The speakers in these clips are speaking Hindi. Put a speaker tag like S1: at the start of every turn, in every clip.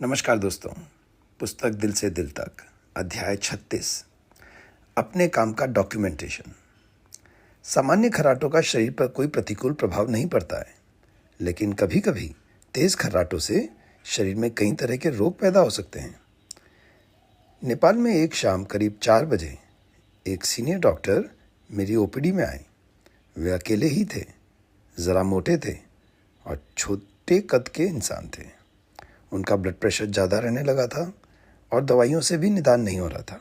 S1: नमस्कार दोस्तों। पुस्तक दिल से दिल तक, अध्याय 36, अपने काम का डॉक्यूमेंटेशन। सामान्य खर्राटों का शरीर पर कोई प्रतिकूल प्रभाव नहीं पड़ता है, लेकिन कभी कभी तेज खर्राटों से शरीर में कई तरह के रोग पैदा हो सकते हैं। नेपाल में एक शाम करीब 4 बजे एक सीनियर डॉक्टर मेरी ओपीडी में आए। वे अकेले ही थे, ज़रा मोटे थे और छोटे कद के इंसान थे। उनका ब्लड प्रेशर ज़्यादा रहने लगा था और दवाइयों से भी निदान नहीं हो रहा था।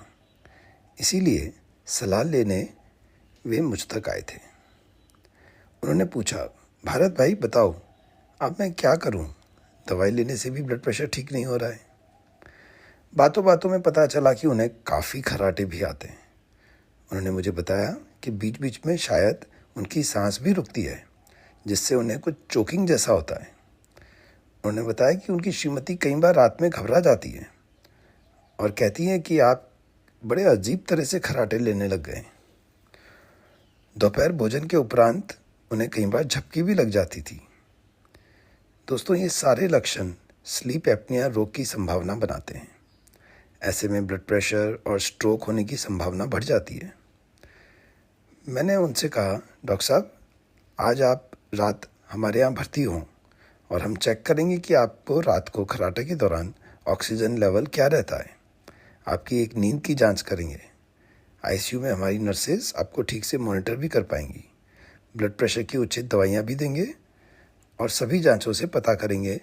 S1: इसीलिए सलाह लेने वे मुझ तक आए थे। उन्होंने पूछा, भारत भाई बताओ, अब मैं क्या करूं? दवाई लेने से भी ब्लड प्रेशर ठीक नहीं हो रहा है। बातों बातों में पता चला कि उन्हें काफ़ी खर्राटे भी आते हैं। उन्होंने मुझे बताया कि बीच बीच में शायद उनकी सांस भी रुकती है, जिससे उन्हें कुछ चोकिंग जैसा होता है। उन्होंने बताया कि उनकी श्रीमती कई बार रात में घबरा जाती है और कहती है कि आप बड़े अजीब तरह से खर्राटे लेने लग गए। दोपहर भोजन के उपरांत उन्हें कई बार झपकी भी लग जाती थी। दोस्तों, ये सारे लक्षण स्लीप एपनिया रोग की संभावना बनाते हैं। ऐसे में ब्लड प्रेशर और स्ट्रोक होने की संभावना बढ़ जाती है। मैंने उनसे कहा, डॉक्टर साहब, आज आप रात हमारे यहाँ भर्ती हों और हम चेक करेंगे कि आपको रात को खर्राटे के दौरान ऑक्सीजन लेवल क्या रहता है। आपकी एक नींद की जांच करेंगे। आईसीयू में हमारी नर्सेज आपको ठीक से मॉनिटर भी कर पाएंगी, ब्लड प्रेशर की उचित दवाइयाँ भी देंगे और सभी जांचों से पता करेंगे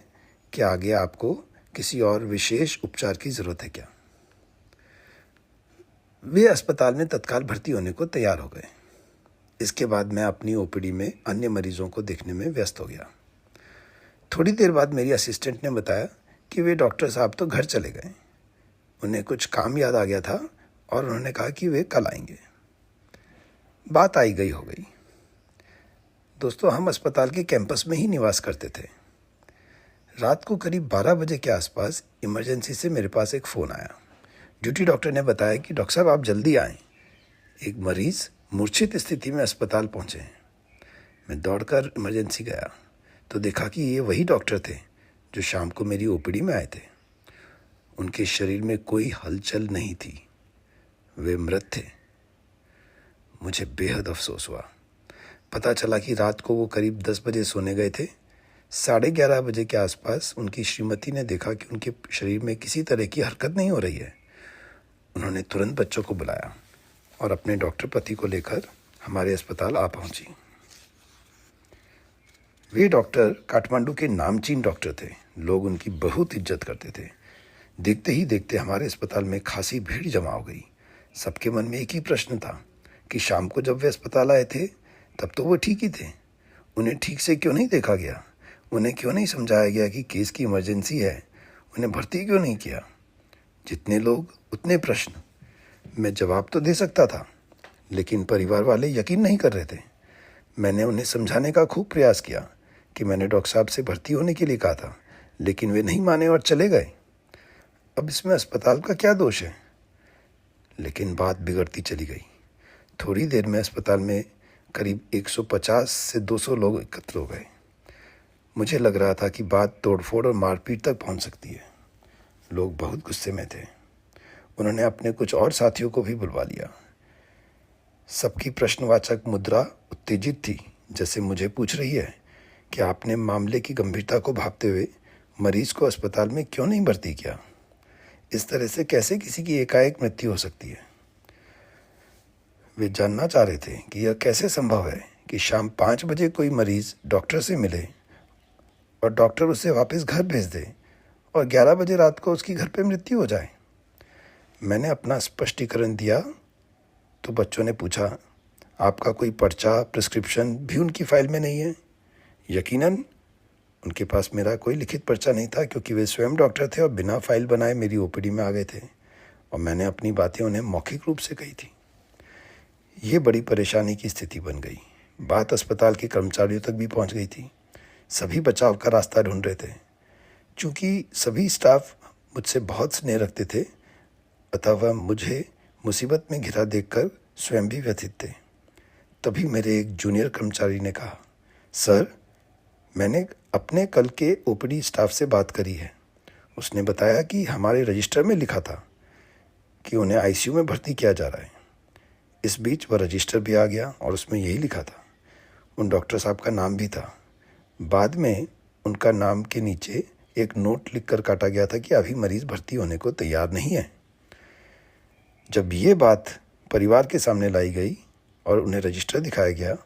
S1: कि आगे आपको किसी और विशेष उपचार की ज़रूरत है क्या। वे अस्पताल में तत्काल भर्ती होने को तैयार हो गए। इसके बाद मैं अपनी ओपीडी में अन्य मरीजों को देखने में व्यस्त हो गया। थोड़ी देर बाद मेरी असिस्टेंट ने बताया कि वे डॉक्टर साहब तो घर चले गए। उन्हें कुछ काम याद आ गया था और उन्होंने कहा कि वे कल आएंगे। बात आई गई हो गई। दोस्तों, हम अस्पताल के कैंपस में ही निवास करते थे। रात को करीब 12 बजे के आसपास इमरजेंसी से मेरे पास एक फ़ोन आया। ड्यूटी डॉक्टर ने बताया कि डॉक्टर साहब आप जल्दी आएँ, एक मरीज़ मूर्छित स्थिति में अस्पताल पहुँचे हैं। मैं दौड़कर इमरजेंसी गया तो देखा कि ये वही डॉक्टर थे जो शाम को मेरी ओपीडी में आए थे। उनके शरीर में कोई हलचल नहीं थी, वे मृत थे। मुझे बेहद अफसोस हुआ। पता चला कि रात को वो करीब 10 बजे सोने गए थे। 11:30 बजे के आसपास उनकी श्रीमती ने देखा कि उनके शरीर में किसी तरह की हरकत नहीं हो रही है। उन्होंने तुरंत बच्चों को बुलाया और अपने डॉक्टर पति को लेकर हमारे अस्पताल आ पहुंची। वे डॉक्टर काठमांडू के नामचीन डॉक्टर थे। लोग उनकी बहुत इज्जत करते थे। देखते ही देखते हमारे अस्पताल में खासी भीड़ जमा हो गई। सबके मन में एक ही प्रश्न था कि शाम को जब वे अस्पताल आए थे तब तो वो ठीक ही थे, उन्हें ठीक से क्यों नहीं देखा गया? उन्हें क्यों नहीं समझाया गया कि केस की इमरजेंसी है? उन्हें भर्ती क्यों नहीं किया? जितने लोग उतने प्रश्न। मैं जवाब तो दे सकता था, लेकिन परिवार वाले यकीन नहीं कर रहे थे। मैंने उन्हें समझाने का खूब प्रयास किया कि मैंने डॉक्टर साहब से भर्ती होने के लिए कहा था, लेकिन वे नहीं माने और चले गए। अब इसमें अस्पताल का क्या दोष है? लेकिन बात बिगड़ती चली गई। थोड़ी देर में अस्पताल में करीब 150 से 200 लोग एकत्र हो गए। मुझे लग रहा था कि बात तोड़फोड़ और मारपीट तक पहुंच सकती है। लोग बहुत गुस्से में थे। उन्होंने अपने कुछ और साथियों को भी बुलवा लिया। सबकी प्रश्नवाचक मुद्रा उत्तेजित थी, जैसे मुझे पूछ रही है कि आपने मामले की गंभीरता को भांपते हुए मरीज को अस्पताल में क्यों नहीं भर्ती किया? इस तरह से कैसे किसी की एकाएक मृत्यु हो सकती है? वे जानना चाह रहे थे कि यह कैसे संभव है कि शाम 5 बजे कोई मरीज डॉक्टर से मिले और डॉक्टर उसे वापस घर भेज दे और 11 बजे रात को उसकी घर पे मृत्यु हो जाए। मैंने अपना स्पष्टीकरण दिया तो बच्चों ने पूछा, आपका कोई पर्चा, प्रिस्क्रिप्शन भी उनकी फाइल में नहीं है? यकीनन उनके पास मेरा कोई लिखित पर्चा नहीं था, क्योंकि वे स्वयं डॉक्टर थे और बिना फाइल बनाए मेरी ओपीडी में आ गए थे और मैंने अपनी बातें उन्हें मौखिक रूप से कही थी। ये बड़ी परेशानी की स्थिति बन गई। बात अस्पताल के कर्मचारियों तक भी पहुंच गई थी। सभी बचाव का रास्ता ढूंढ रहे थे। चूँकि सभी स्टाफ मुझसे बहुत स्नेह रखते थे, अतः वह मुझे मुसीबत में घिरा देखकर स्वयं भी व्यथित थे। तभी मेरे एक जूनियर कर्मचारी ने कहा, सर, मैंने अपने कल के ओपीडी स्टाफ से बात करी है। उसने बताया कि हमारे रजिस्टर में लिखा था कि उन्हें आईसीयू में भर्ती किया जा रहा है। इस बीच वह रजिस्टर भी आ गया और उसमें यही लिखा था। उन डॉक्टर साहब का नाम भी था। बाद में उनका नाम के नीचे एक नोट लिखकर काटा गया था कि अभी मरीज भर्ती होने को तैयार नहीं है। जब ये बात परिवार के सामने लाई गई और उन्हें रजिस्टर दिखाया गया,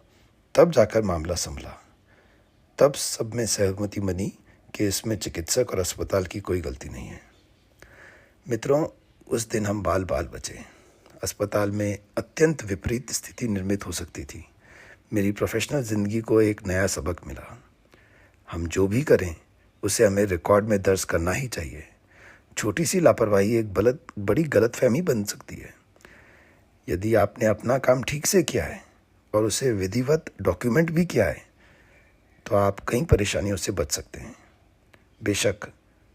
S1: तब जाकर मामला संभला। तब सब में सहमति बनी कि इसमें चिकित्सक और अस्पताल की कोई गलती नहीं है। मित्रों, उस दिन हम बाल बाल बचे। अस्पताल में अत्यंत विपरीत स्थिति निर्मित हो सकती थी। मेरी प्रोफेशनल ज़िंदगी को एक नया सबक मिला। हम जो भी करें उसे हमें रिकॉर्ड में दर्ज करना ही चाहिए। छोटी सी लापरवाही एक बड़ी गलतफहमी बन सकती है। यदि आपने अपना काम ठीक से किया है और उसे विधिवत डॉक्यूमेंट भी किया है, तो आप कई परेशानियों से बच सकते हैं। बेशक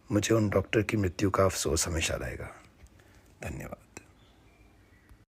S1: मुझे उन डॉक्टर की मृत्यु का अफसोस हमेशा रहेगा। धन्यवाद।